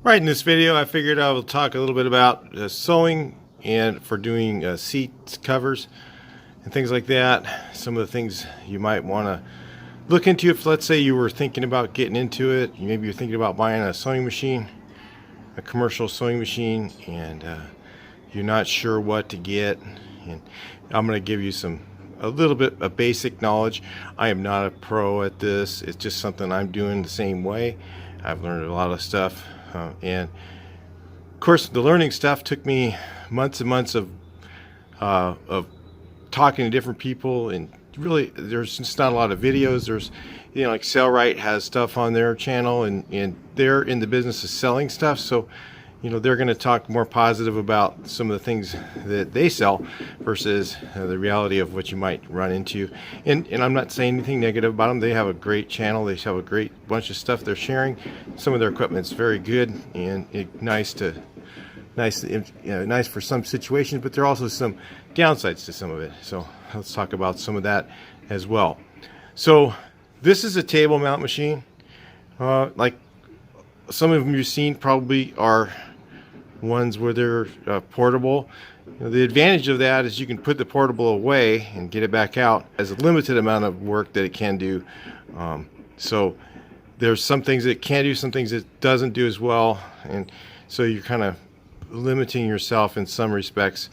Right, in this video I figured I will talk a little bit about sewing and for doing seat covers and things like that. Some of the things you might want to look into if, let's say, you were thinking about getting into it. Maybe you're thinking about buying a sewing machine, a commercial sewing machine, and you're not sure what to get. And I'm going to give you a little bit of basic knowledge. I am not a pro at this. It's just something I'm doing the same way. I've learned a lot of stuff. And of course, the learning stuff took me months and months of talking to different people, and really there's just not a lot of videos. There's, like Sailrite has stuff on their channel, and they're in the business of selling stuff, so they're going to talk more positive about some of the things that they sell versus the reality of what you might run into. And I'm not saying anything negative about them. They have a great channel. They have a great bunch of stuff they're sharing. Some of their equipment's very good and nice for some situations, but there are also some downsides to some of it. So let's talk about some of that as well. So this is a table mount machine. Like some of them you've seen probably are ones where they're portable. The advantage of that is you can put the portable away and get it back out. As a limited amount of work that it can do. So there's some things it can do, some things it doesn't do as well, and so you're kind of limiting yourself in some respects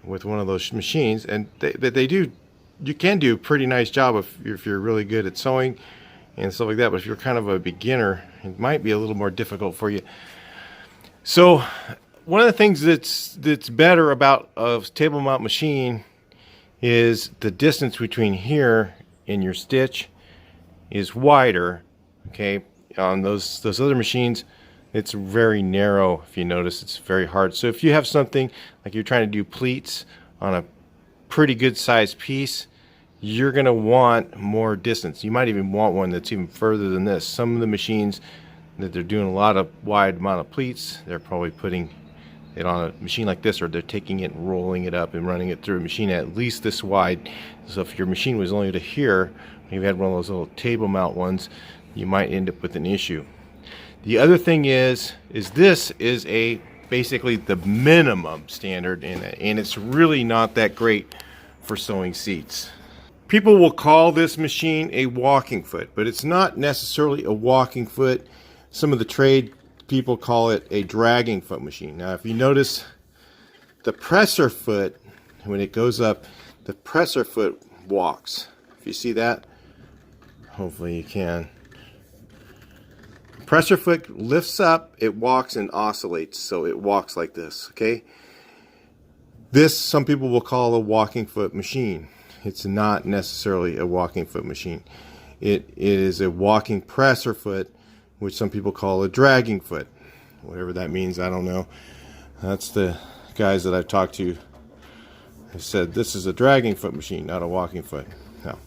with one of those machines. And you can do a pretty nice job if you're really good at sewing and stuff like that. But if you're kind of a beginner, it might be a little more difficult for you. So one of the things that's better about a table mount machine is the distance between here and your stitch is wider. Okay, on those other machines, it's very narrow. If you notice, it's very hard. So if you have something like you're trying to do pleats on a pretty good sized piece, you're going to want more distance. You might even want one that's even further than this. Some of the machines that they're doing a lot of wide amount of pleats, they're probably putting it on a machine like this, or they're taking it and rolling it up and running it through a machine at least this wide. So if your machine was only to here, if you had one of those little table mount ones, you might end up with an issue. The other thing is this is basically the minimum standard, and it's really not that great for sewing seats. People will call this machine a walking foot, but it's not necessarily a walking foot. Some of the trade people call it a dragging foot machine. Now, if you notice, the presser foot, when it goes up, the presser foot walks. If you see that, hopefully you can. Presser foot lifts up, it walks and oscillates, so it walks like this, okay? This, some people will call a walking foot machine. It's not necessarily a walking foot machine. It is a walking presser foot, which some people call a dragging foot. Whatever that means, I don't know. That's the guys that I've talked to have said this is a dragging foot machine, not a walking foot. Now,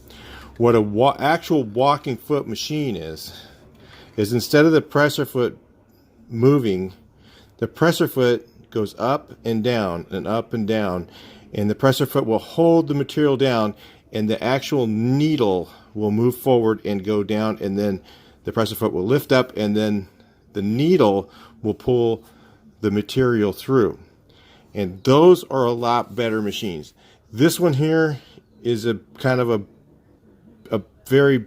what a actual walking foot machine is instead of the presser foot moving, the presser foot goes up and down and up and down, and the presser foot will hold the material down, and the actual needle will move forward and go down, and then the presser foot will lift up, and then the needle will pull the material through. And those are a lot better machines. This one here is a kind of a very,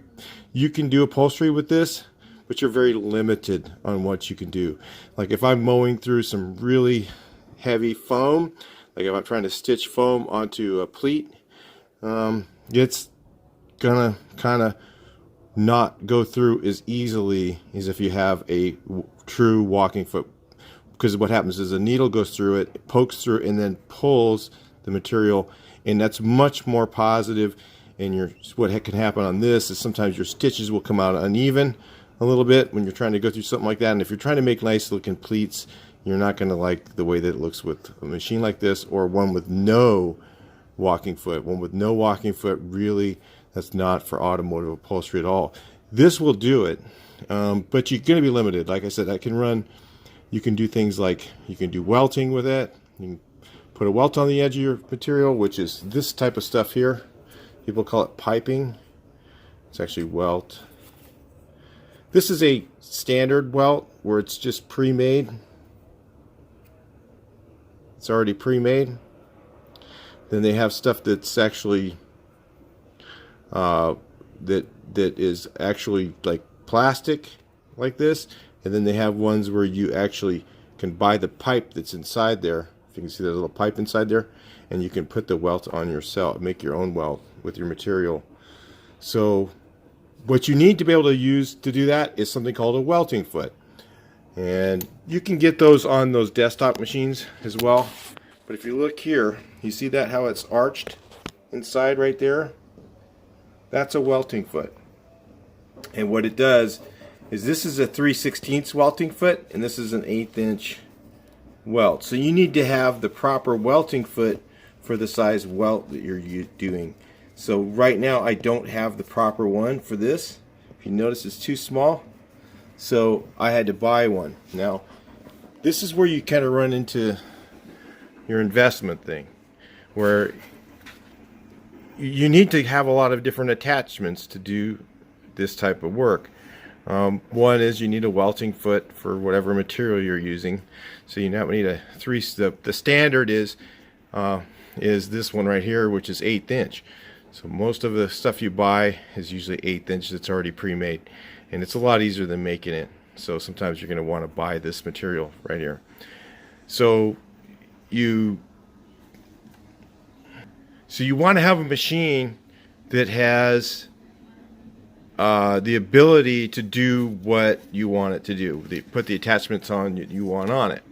you can do upholstery with this, but you're very limited on what you can do. Like if I'm mowing through some really heavy foam, like if I'm trying to stitch foam onto a pleat, it's gonna kind of not go through as easily as if you have a true walking foot, because what happens is the needle goes through it, pokes through, and then pulls the material, and that's much more positive. And what can happen on this is sometimes your stitches will come out uneven a little bit when you're trying to go through something like that. And if you're trying to make nice looking pleats, you're not going to like the way that it looks with a machine like this, or one with no walking foot. One with no walking foot, really, that's not for automotive upholstery at all. This will do it, but you're going to be limited. Like I said, you can do things like you can do welting with it. You can put a welt on the edge of your material, which is this type of stuff here. People call it piping. It's actually welt. This is a standard welt where it's just pre-made. It's already pre-made. Then they have stuff that's actually that is actually like plastic, like this. And then they have ones where you actually can buy the pipe that's inside there. If you can see that little pipe inside there, and you can put the welt on yourself, make your own welt with your material. So what you need to be able to use to do that is something called a welting foot. And you can get those on those desktop machines as well. But if you look here, you see that how it's arched inside right there? That's a welting foot. And what it does is this is a 3/16 welting foot, and this is an 1/8 inch welt. So you need to have the proper welting foot for the size welt that you're doing. So right now I don't have the proper one for this. If you notice, it's too small, so I had to buy one. Now this is where you kind of run into your investment thing, where you need to have a lot of different attachments to do this type of work. One is you need a welting foot for whatever material you're using. So you now need a the standard is this one right here, which is 1/8 inch. So most of the stuff you buy is usually 1/8 inch that's already pre-made, and it's a lot easier than making it. So sometimes you're going to want to buy this material right here. So you want to have a machine that has the ability to do what you want it to do. They put the attachments on you want on it.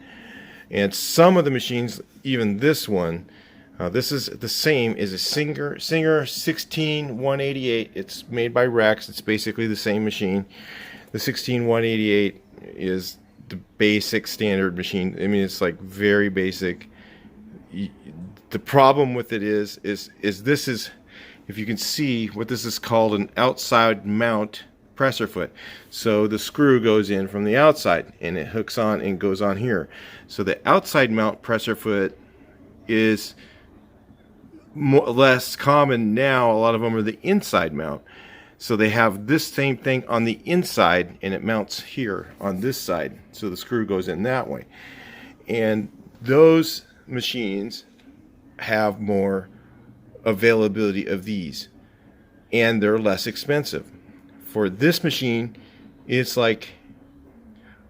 And some of the machines, even this one, this is the same as a Singer 16188. It's made by Rex. It's basically the same machine. The 16188 is the basic standard machine. I mean, it's like very basic. The problem with it is this is, if you can see, what this is called an outside mount presser foot. So the screw goes in from the outside and it hooks on and goes on here. So the outside mount presser foot is less common now. A lot of them are the inside mount. So they have this same thing on the inside and it mounts here on this side. So the screw goes in that way. And those machines have more availability of these, and they're less expensive. For this machine, it's like,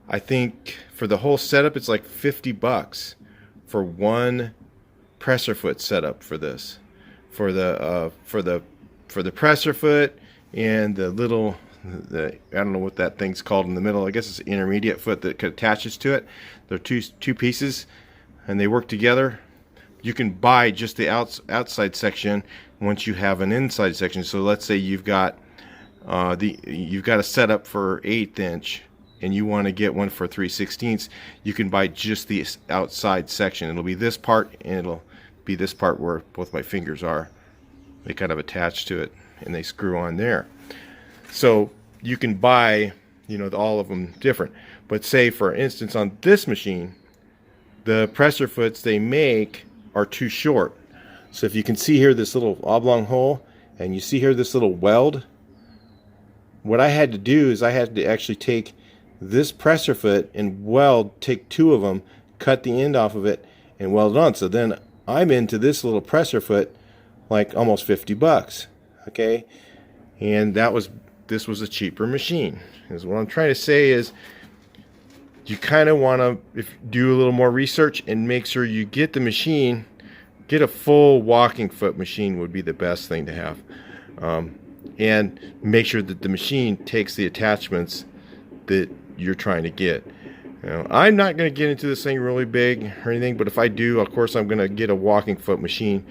I think for the whole setup, it's like $50 for one presser foot setup for this. For the presser foot and the little, I don't know what that thing's called in the middle. I guess it's an intermediate foot that attaches to it. They're two pieces, and they work together. You can buy just the outside section once you have an inside section. So let's say you've got a setup for 1/8 inch and you want to get one for 3/16. You can buy just the outside section. It'll be this part, and it'll be this part where both my fingers are. They kind of attach to it and they screw on there. So you can buy, all of them different. But say for instance on this machine, the presser foots they make are too short. So if you can see here this little oblong hole, and you see here this little weld, what I had to do is I had to actually take this presser foot and take two of them, cut the end off of it, and weld it on. So then I'm into this little presser foot like almost $50. Okay, and this was a cheaper machine. Is what I'm trying to say is, you kind of want to do a little more research and make sure you get the machine. Get a full walking foot machine would be the best thing to have, and make sure that the machine takes the attachments that you're trying to get. I'm not going to get into this thing really big or anything, but if I do, of course I'm going to get a walking foot machine.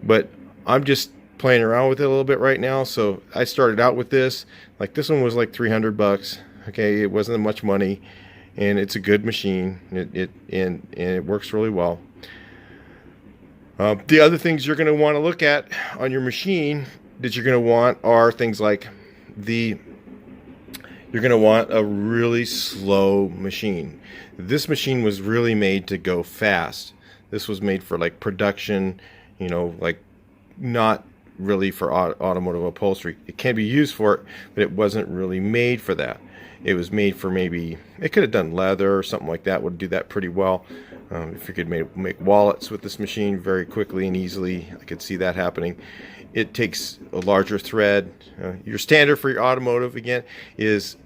But I'm just playing around with it a little bit right now. So I started out with this. Like this one was like $300. Okay, it wasn't much money. And it's a good machine. And it works really well. The other things you're going to want to look at on your machine that you're going to want are things like you're going to want a really slow machine. This machine was really made to go fast. This was made for like production, like not really for automotive upholstery. It can be used for it, but it wasn't really made for that. it was made for, maybe it could have done leather or something like that, would do that pretty well. If you could make wallets with this machine very quickly and easily, I could see that happening. It takes a larger thread. Your standard for your automotive, again, is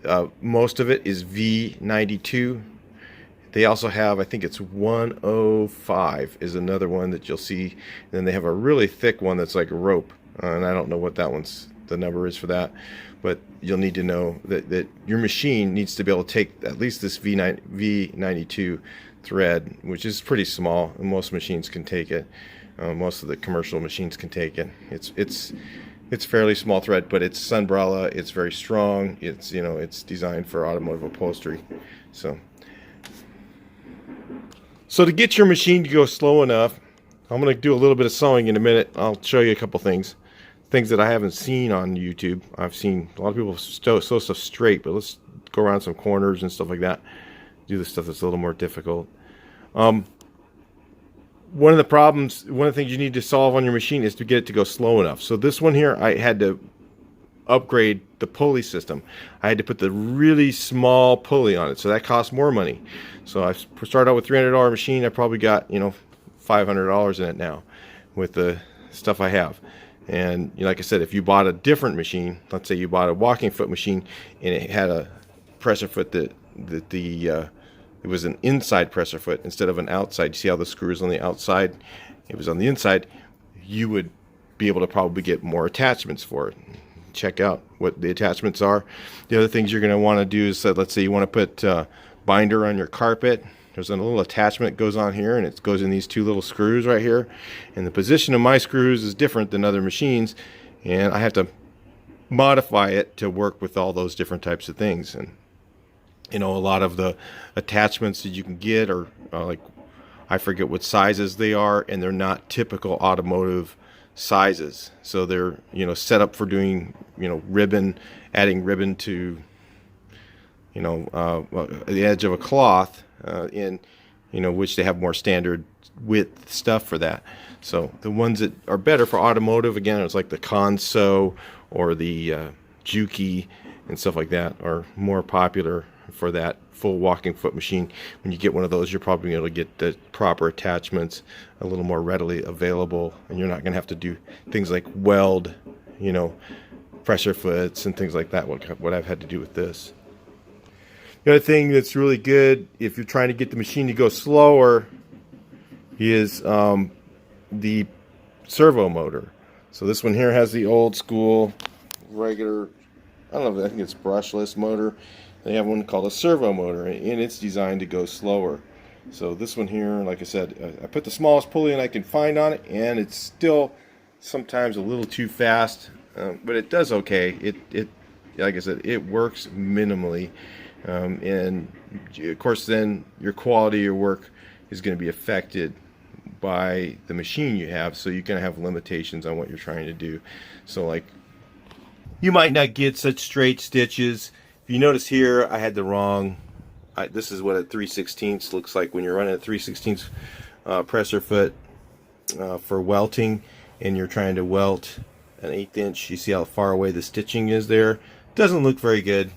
most of it is V92. They also have, I think it's 105 is another one that you'll see. And then they have a really thick one that's like a rope. And I don't know what the number is for that. But you'll need to know that your machine needs to be able to take at least this V92 thread, which is pretty small. And most machines can take it. Most of the commercial machines can take it. It's fairly small thread, but it's Sunbrella. It's very strong. It's designed for automotive upholstery. So to get your machine to go slow enough, I'm going to do a little bit of sewing in a minute. I'll show you a couple things that I haven't seen on YouTube. I've seen a lot of people sew stuff straight, but let's go around some corners and stuff like that. Do the stuff that's a little more difficult. One of the things you need to solve on your machine is to get it to go slow enough. So this one here, I had to upgrade the pulley system. I had to put the really small pulley on it, so that costs more money. So I started out with $300 machine. I probably got $500 in it now with the stuff I have. And like I said, if you bought a different machine, let's say you bought a walking foot machine and it had a presser foot it was an inside presser foot instead of an outside. You see how the screw is on the outside? It was on the inside. You would be able to probably get more attachments for it. Check out what the attachments are. The other things you're going to want to do is, let's say you want to put binder on your carpet. There's a little attachment that goes on here, and it goes in these two little screws right here. And the position of my screws is different than other machines, and I have to modify it to work with all those different types of things. And a lot of the attachments that you can get are like, I forget what sizes they are, and they're not typical automotive sizes. So they're set up for doing ribbon, adding ribbon to the edge of a cloth, in which they have more standard width stuff for that. So the ones that are better for automotive, again, it's like the Consew or the Juki and stuff like that, are more popular for that full walking foot machine. When you get one of those, you're probably able to get the proper attachments a little more readily available, and you're not going to have to do things like weld, pressure foots and things like that, what I've had to do with this. The other thing that's really good if you're trying to get the machine to go slower is the servo motor. So this one here has the old school regular, I think it's brushless motor. They have one called a servo motor, and it's designed to go slower. So this one here, like I said, I put the smallest pulley I can find on it, and it's still sometimes a little too fast, but it does okay. It like I said, it works minimally, and of course then your quality of your work is going to be affected by the machine you have, so you're going to have limitations on what you're trying to do. So like, you might not get such straight stitches. If you notice here, I had the wrong, this is what a 3/16 looks like when you're running a 3/16 presser foot for welting, and you're trying to welt an 1/8 inch. You see how far away the stitching is there? Doesn't look very good.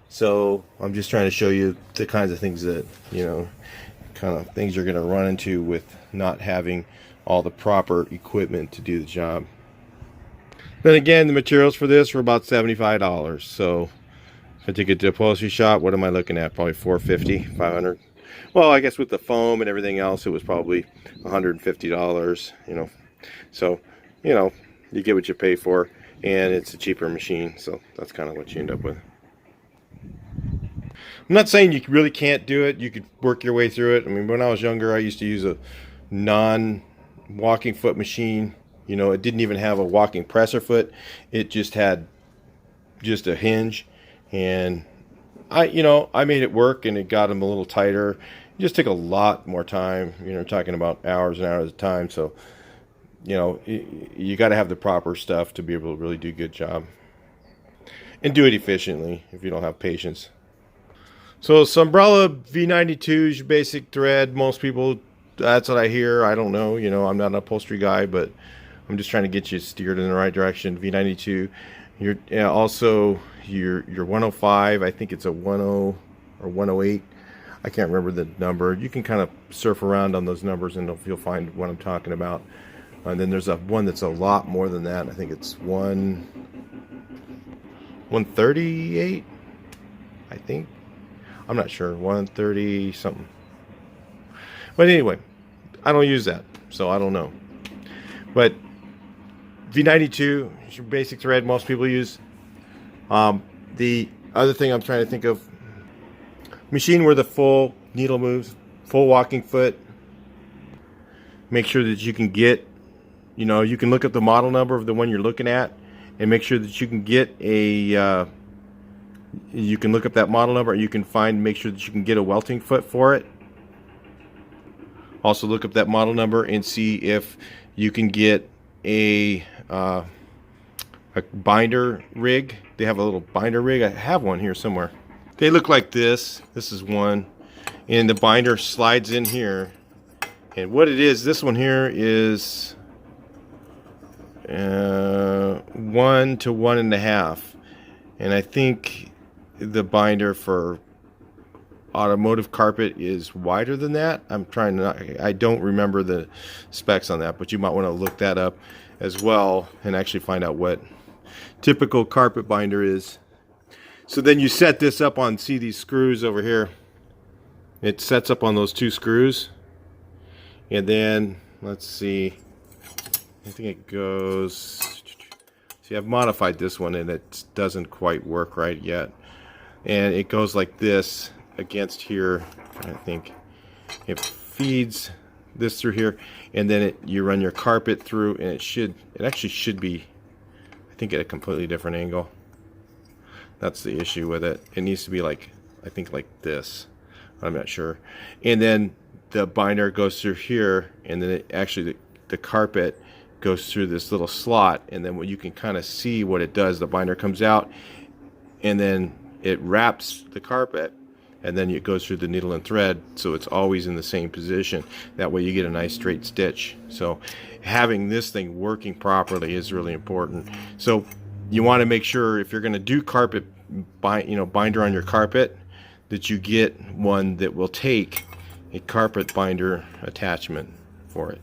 So I'm just trying to show you the kinds of things that, kind of things you're going to run into with not having all the proper equipment to do the job. Then again, the materials for this were about $75. So if I take it to a upholstery shop, what am I looking at? Probably $450, $500. Well, I guess with the foam and everything else, it was probably $150. So you get what you pay for, and it's a cheaper machine. So that's kind of what you end up with. I'm not saying you really can't do it. You could work your way through it. I mean, when I was younger, I used to use a non-walking foot machine. It didn't even have a walking presser foot. It just had just a hinge, and I made it work, and it got them a little tighter. It just took a lot more time. Talking about hours and hours of time. So, you got to have the proper stuff to be able to really do a good job and do it efficiently if you don't have patience. So Sunbrella V92 is your basic thread. Most people, that's what I hear. I don't know. I'm not an upholstery guy, but I'm just trying to get you steered in the right direction. V92. Also your 105, I think it's a 10 or 108. I can't remember the number. You can kind of surf around on those numbers and you'll find what I'm talking about. And then there's one that's a lot more than that. I think it's 138. I think. I'm not sure. 130 something. But anyway, I don't use that, so I don't know. But V92 is your basic thread most people use. The other thing I'm trying to think of, machine where the full needle moves, full walking foot. Make sure that you can get, you can look up the model number of the one you're looking at and make sure that you can get a, you can look up that model number and you can make sure that you can get a welting foot for it. Also look up that model number and see if you can get a binder rig. They have a little binder rig. I have one here somewhere. They look like this. This is one. And the binder slides in here. And what it is, this one here is 1 to 1.5. And I think the binder for automotive carpet is wider than that. I don't remember the specs on that, but you might want to look that up as well and actually find out what typical carpet binder is. So then you set this up on, see these screws over here. It sets up on those 2 screws. And then, let's see, I think it goes, see, I've modified this one and it doesn't quite work right yet. And it goes like this against here. I think it feeds this through here, and then you run your carpet through, and it actually should be, I think, at a completely different angle. That's the issue with it. It needs to be like, I think, like this. I'm not sure. And then the binder goes through here, and then the carpet goes through this little slot, and then what you can kind of see what it does. The binder comes out, and then it wraps the carpet, and then it goes through the needle and thread, so it's always in the same position. That way you get a nice straight stitch. So having this thing working properly is really important. So you want to make sure if you're going to do carpet binder on your carpet, that you get one that will take a carpet binder attachment for it.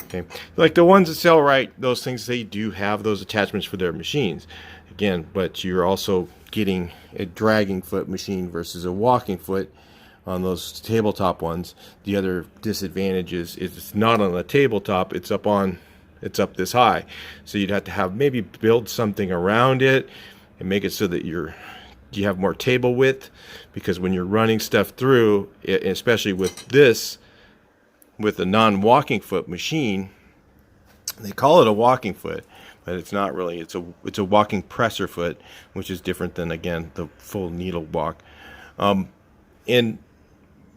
Okay, like the ones that sell right, those things, they do have those attachments for their machines. Again, but you're also getting a dragging foot machine versus a walking foot on those tabletop ones. The other disadvantage is it's not on a tabletop, it's up this high. So you'd have to maybe build something around it and make it so that you have more table width, because when you're running stuff through, especially with a non-walking foot machine, they call it a walking foot, but it's not really. It's a walking presser foot, which is different than, again, the full needle walk. And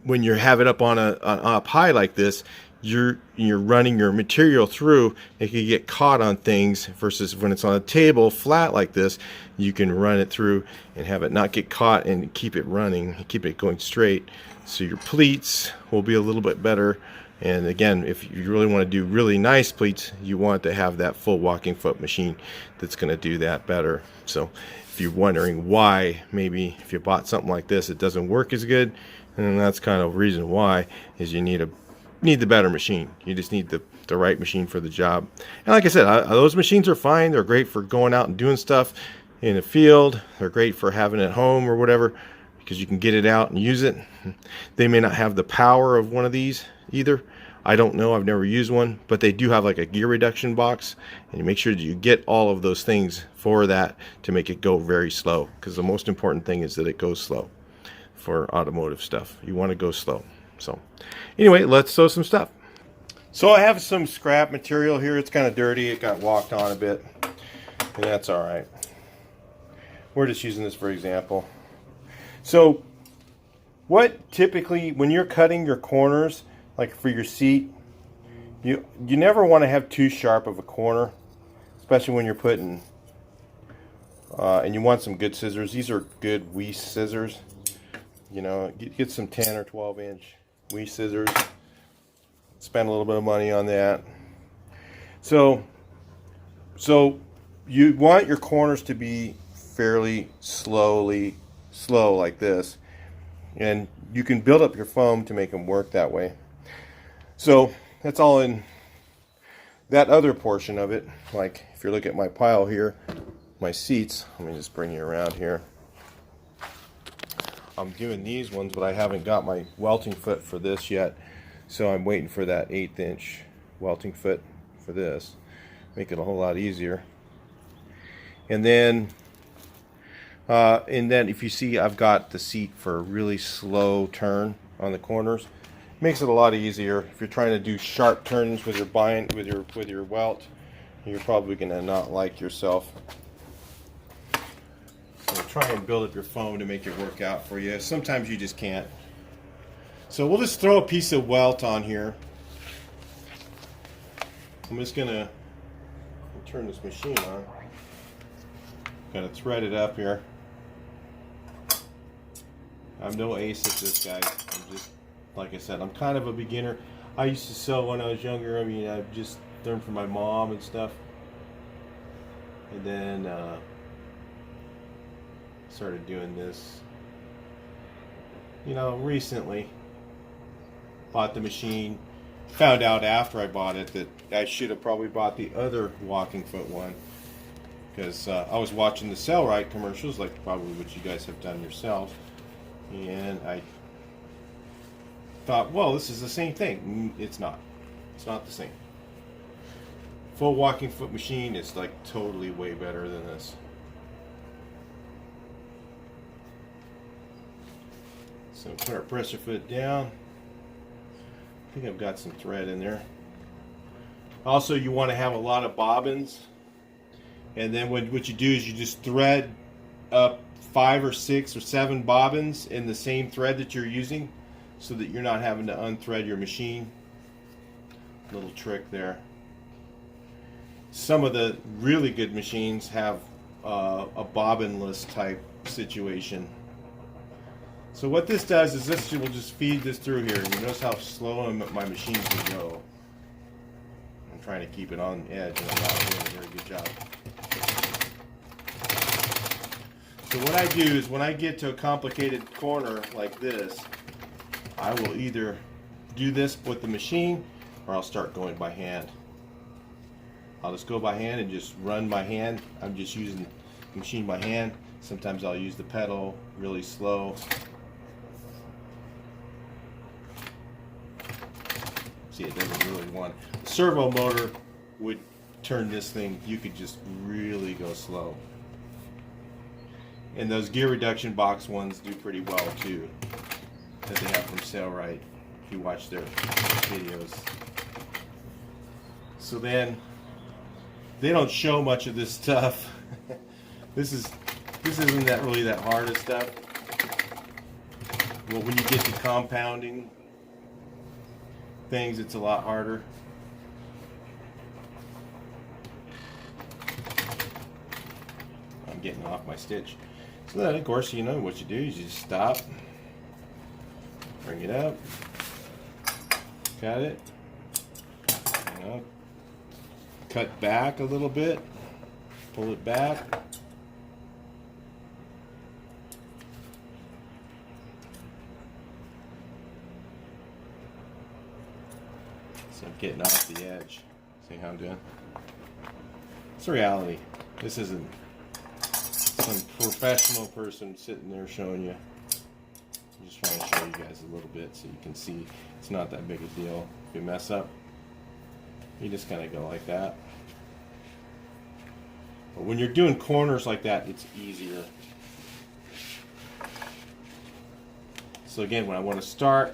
when you have it up up high like this, you're running your material through. It can get caught on things, versus when it's on a table flat like this, you can run it through and have it not get caught and keep it running, keep it going straight. So your pleats will be a little bit better. And again, if you really want to do really nice pleats, you want to have that full walking foot machine that's going to do that better. So if you're wondering why, maybe if you bought something like this, it doesn't work as good, and that's kind of the reason why, is you need the better machine. You just need the right machine for the job. And like I said, those machines are fine. They're great for going out and doing stuff in the field. They're great for having it at home or whatever, because you can get it out and use it. They may not have the power of one of these either. I don't know, I've never used one, but they do have like a gear reduction box, and you make sure that you get all of those things for that to make it go very slow, because the most important thing is that it goes slow. For automotive stuff, you want to go slow. So anyway, let's sew some stuff. So I have some scrap material here. It's kind of dirty, it got walked on a bit, and that's all right. We're just using this for example. So what typically, when you're cutting your corners, like for your seat, you never want to have too sharp of a corner, especially when you're putting, and you want some good scissors. These are good Weiss scissors. Get some 10 or 12 inch Weiss scissors. Spend a little bit of money on that. So you want your corners to be fairly slow like this, and you can build up your foam to make them work that way. So that's all in that other portion of it. Like if you look at my pile here, my seats, let me just bring you around here. I'm doing these ones, but I haven't got my welting foot for this yet, so I'm waiting for that 1/8 inch welting foot for this. Make it a whole lot easier. And then if you see, I've got the seat for a really slow turn on the corners. Makes it a lot easier if you're trying to do sharp turns with your with your welt. You're probably gonna not like yourself. So try and build up your foam to make it work out for you. Sometimes you just can't. So we'll just throw a piece of welt on here. I'm just gonna turn this machine on. Gotta thread it up here. I'm no ace at this, guys. I'm just, like I said, I'm kind of a beginner. I used to sew when I was younger. I mean, I just learned from my mom and stuff. And then started doing this, you know, recently. Bought the machine. Found out after I bought it that I should have probably bought the other walking foot one, because I was watching the Cellrite commercials, like probably what you guys have done yourselves, and I thought, well, this is the same thing. It's not. It's not the same. Full walking foot machine is like totally way better than this. So put our pressure foot down. I think I've got some thread in there. Also, you want to have a lot of bobbins, and then what you do is you just thread up 5 or 6 or 7 bobbins in the same thread that you're using, so that you're not having to unthread your machine. Little trick there. Some of the really good machines have a bobbinless type situation. So what this does is this will just feed this through here. You notice how slow my machine can go. I'm trying to keep it on edge, and I'm not doing a very good job. So what I do is when I get to a complicated corner like this, I will either do this with the machine, or I'll start going by hand. I'll just go by hand and just run my hand. I'm just using the machine by hand. Sometimes I'll use the pedal really slow. See, it doesn't really want. The servo motor would turn this thing. You could just really go slow. And those gear reduction box ones do pretty well too, that they have from Cellrite, if you watch their videos. So then, they don't show much of this stuff. This isn't that really that hard of stuff. Well, when you get to compounding things, it's a lot harder. I'm getting off my stitch. So then, of course, you know what you do is you just stop, bring it up, cut it, you know, cut back a little bit, pull it back. So I'm getting off the edge. See how I'm doing? It's a reality. This isn't some professional person sitting there showing you. I'm just trying to show you guys a little bit so you can see it's not that big a deal. If you mess up, you just kind of go like that. But when you're doing corners like that, it's easier. So again, when I want to start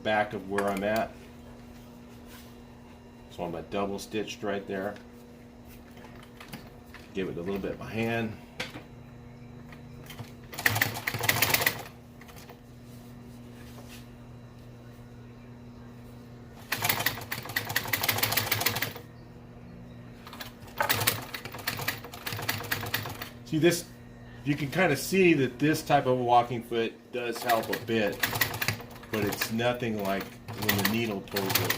back of where I'm at. So I'm double stitched right there. Give it a little bit by hand. See this, you can kind of see that this type of walking foot does help a bit, but it's nothing like when the needle pulls it.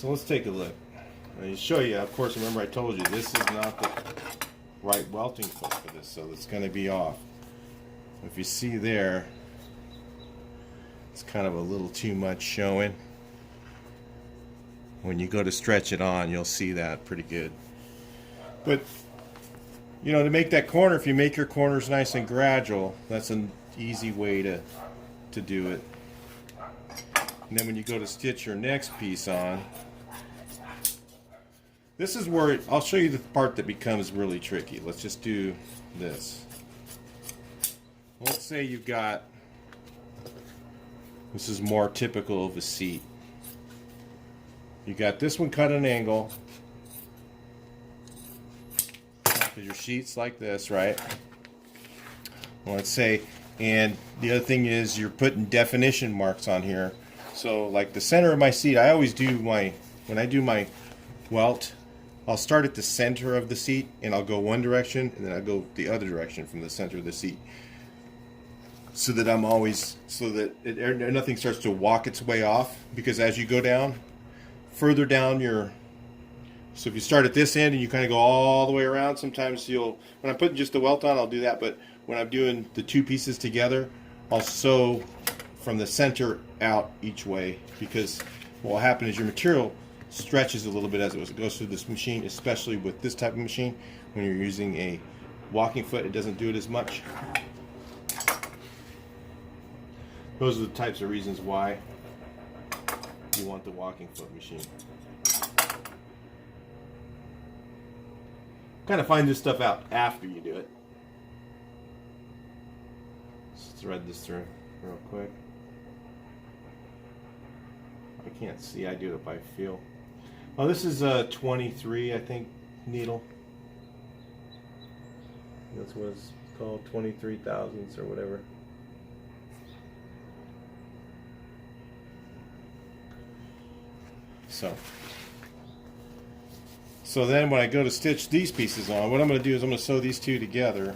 So let's take a look. Let me show you. Of course, remember I told you this is not the right welting foot for this, so it's going to be off. If you see there, it's kind of a little too much showing. When you go to stretch it on, you'll see that pretty good. But you know, to make that corner, if you make your corners nice and gradual, that's an easy way to do it. And then when you go to stitch your next piece on, this is where I'll show you the part that becomes really tricky. Let's just do this. Let's say you've got, this is more typical of a seat. You got this one cut at an angle, because your sheet's like this, right? Well, let's say, and the other thing is you're putting definition marks on here. So like the center of my seat, I always do when I do my welt, I'll start at the center of the seat and I'll go one direction and then I'll go the other direction from the center of the seat. So that I'm always, so that nothing starts to walk its way off, because as you go down, further down so if you start at this end and you kind of go all the way around, sometimes when I'm putting just the welt on, I'll do that, but when I'm doing the two pieces together, I'll sew from the center out each way, because what will happen is your material stretches a little bit as it goes through this machine, especially with this type of machine. When you're using a walking foot, it doesn't do it as much. Those are the types of reasons why you want the walking foot machine. Kind of find this stuff out after you do it. Let's thread this through real quick. I can't see, I do it by feel. Oh, this is a 23, I think, needle. That's what it's called, 23 thousandths or whatever. So then when I go to stitch these pieces on, what I'm going to do is I'm going to sew these two together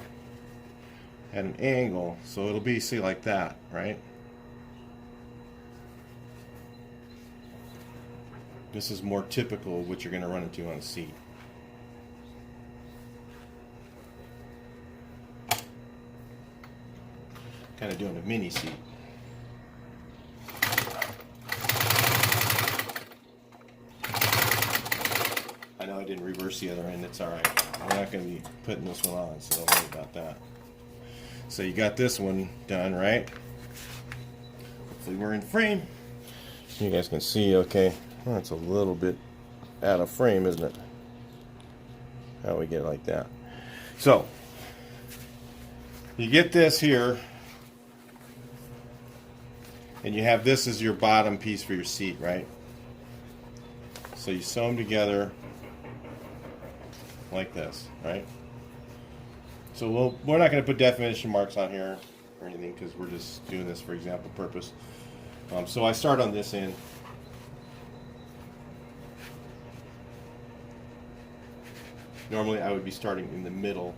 at an angle, so it'll be, see, like that, right? This is more typical of what you're going to run into on a seat. Kind of doing a mini seat. I know I didn't reverse the other end, it's alright. We're not going to be putting this one on, so don't worry about that. So you got this one done, right? Hopefully we're in frame. You guys can see, okay, well, that's a little bit out of frame, isn't it? How do we get it like that? So, you get this here, and you have this as your bottom piece for your seat, right? So you sew them together like this, right? So we're not going to put definition marks on here or anything, because we're just doing this for example purpose. So I start on this end. Normally I would be starting in the middle.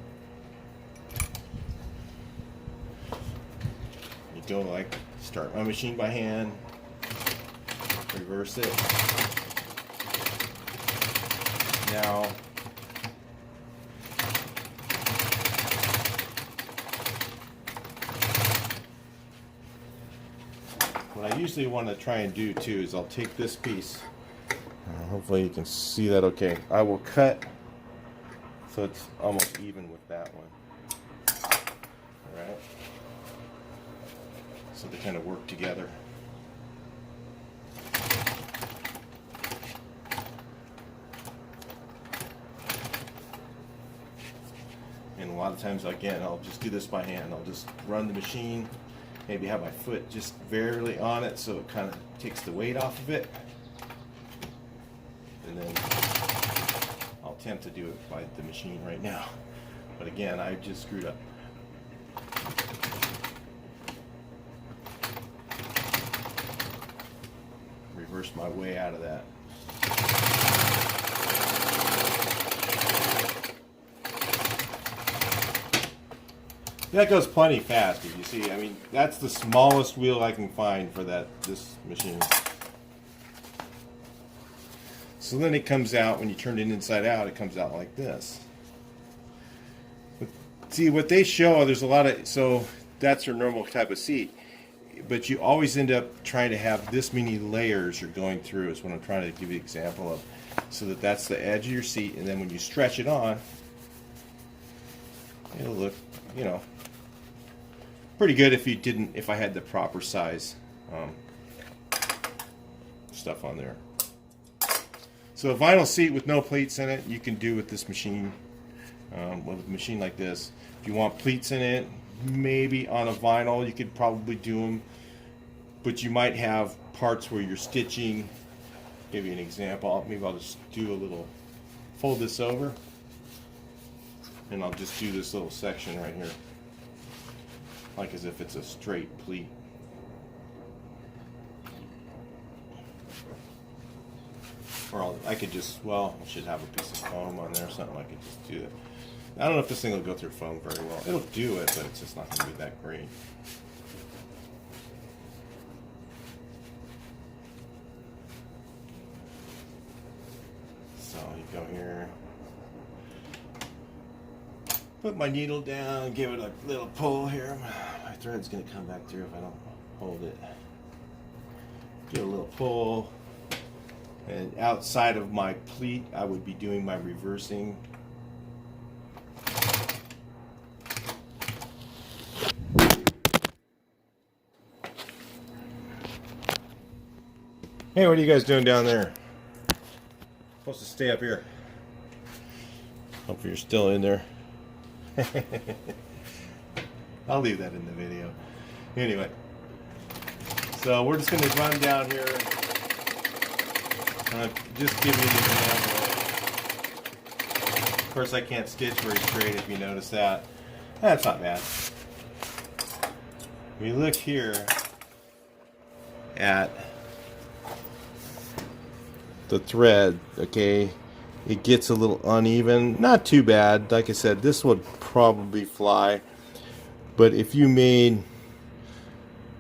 You go like, start my machine by hand, reverse it. Now, what I usually want to try and do too is I'll take this piece, hopefully you can see that okay. I will cut so it's almost even with that one. Alright? So they kind of work together. And a lot of times, again, I'll just do this by hand. I'll just run the machine, maybe have my foot just barely on it so it kind of takes the weight off of it. And then I'll attempt to do it by the machine right now. But again, I just screwed up. Reverse my way out of that. That goes plenty fast, as you see. I mean, that's the smallest wheel I can find for this machine. So then it comes out, when you turn it inside out, it comes out like this. But see, what they show, there's a lot of, so that's your normal type of seat. But you always end up trying to have this many layers you're going through, is what I'm trying to give you an example of. So that's the edge of your seat, and then when you stretch it on, it'll look, you know, pretty good if I had the proper size stuff on there. So a vinyl seat with no pleats in it, you can do with this machine, with a machine like this. If you want pleats in it, maybe on a vinyl you could probably do them, but you might have parts where you're stitching. Give you an example. Maybe I'll just do a little, fold this over, and I'll just do this little section right here, like as if it's a straight pleat. Or I could just, well, I should have a piece of foam on there or something. I could just do it. I don't know if this thing will go through foam very well. It'll do it, but it's just not going to be that great. So you go here, put my needle down, give it a little pull here. My thread's going to come back through if I don't hold it. Give it a little pull. And outside of my pleat, I would be doing my reversing. Hey, what are you guys doing down there? Supposed to stay up here. Hope you're still in there. I'll leave that in the video. Anyway, so we're just going to run down here. Just give you an example. Of course, I can't stitch very straight, if you notice that. That's not bad. We look here at the thread, okay, it gets a little uneven. Not too bad. Like I said, this would probably fly. But if you made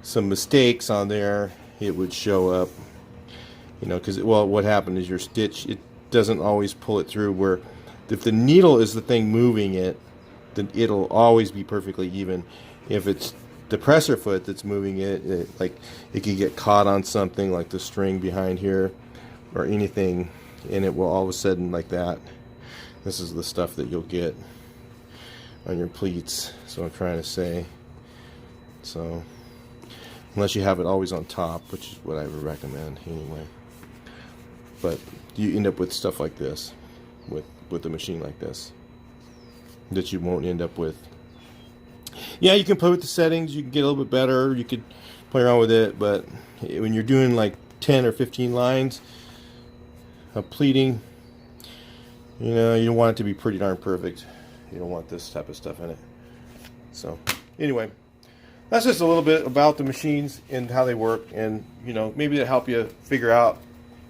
some mistakes on there, it would show up. You know, because, well, what happened is your stitch, it doesn't always pull it through, where if the needle is the thing moving it, then it'll always be perfectly even. If it's the presser foot that's moving it, like it can get caught on something like the string behind here or anything, and it will all of a sudden like that. This is the stuff that you'll get on your pleats, so I'm trying to say. So unless you have it always on top, which is what I would recommend anyway. But you end up with stuff like this, with a machine like this, that you won't end up with. Yeah, you can play with the settings, you can get a little bit better, you could play around with it, but when you're doing like 10 or 15 lines of pleating, you know, you want it to be pretty darn perfect. You don't want this type of stuff in it. So anyway, that's just a little bit about the machines and how they work, and you know, maybe to help you figure out,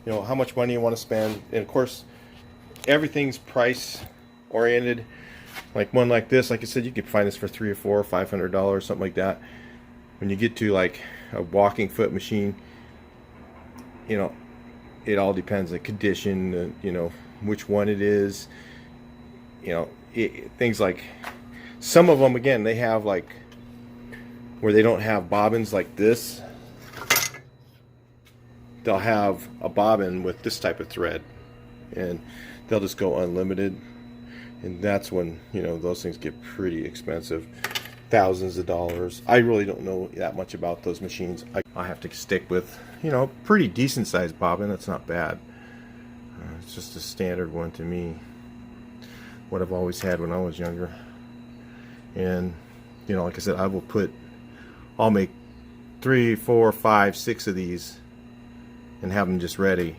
you know, how much money you want to spend. And of course, everything's price oriented. Like one like this, like I said, you could find this for $300 or $400 or $500, something like that. When you get to like a walking foot machine, you know, it all depends on the condition, you know, which one it is. You know, things like, some of them, again, they have like where they don't have bobbins like this. They'll have a bobbin with this type of thread, and they'll just go unlimited, and that's when, you know, those things get pretty expensive, thousands of dollars. I really don't know that much about those machines. I have to stick with, you know, pretty decent sized bobbin. That's not bad. It's just a standard one to me, what I've always had when I was younger. And you know, like I said, I'll make 3, 4, 5, 6 of these and have them just ready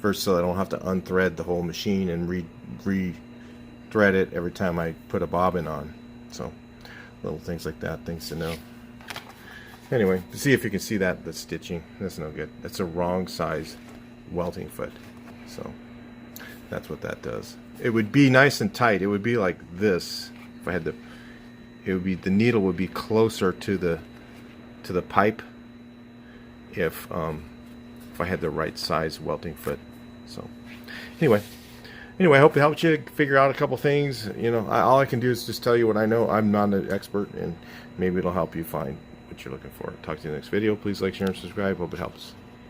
first, so I don't have to unthread the whole machine and re-thread it every time I put a bobbin on. So little things like that, things to know. Anyway, to see if you can see that, the stitching, that's no good. That's a wrong size welting foot. So that's what that does. It would be nice and tight. It would be like this if I had the needle would be closer to the pipe if I had the right size welting foot. So anyway, I hope it helped you figure out a couple things. You know, all I can do is just tell you what I know. I'm not an expert, and maybe it'll help you find what you're looking for. Talk to you in the next video. Please like, share, and subscribe. Hope it helps.